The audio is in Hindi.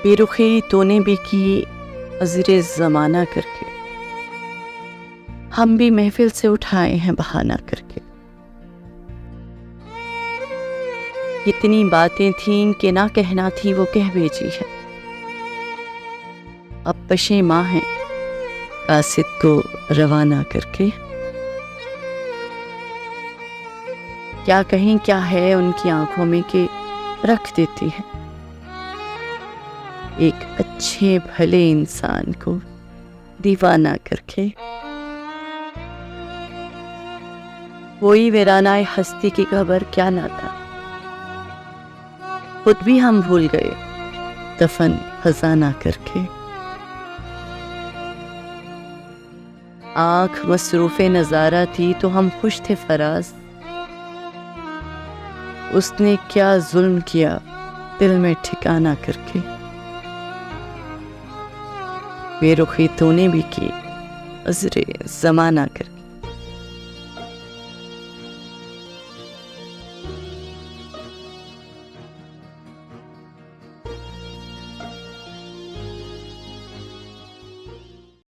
बेरुखी तूने भी की अज़रे ज़माना करके, हम भी महफिल से उठाए हैं बहाना करके। कितनी बातें थीं कि ना कहना थी वो कह भेजी है, अब पशेमां हैं कासिद को रवाना करके। क्या कहें क्या है उनकी आंखों में कि रख देती है एक अच्छे भले इंसान को दीवाना करके। कोई वीरानाए हस्ती की खबर क्या नाता, खुद भी हम भूल गए दफन खजाना करके। आंख मसरूफे नजारा थी तो हम खुश थे फराज, उसने क्या जुल्म किया दिल में ठिकाना करके। बेरुखी तूने भी की अज़रे ज़माना करके।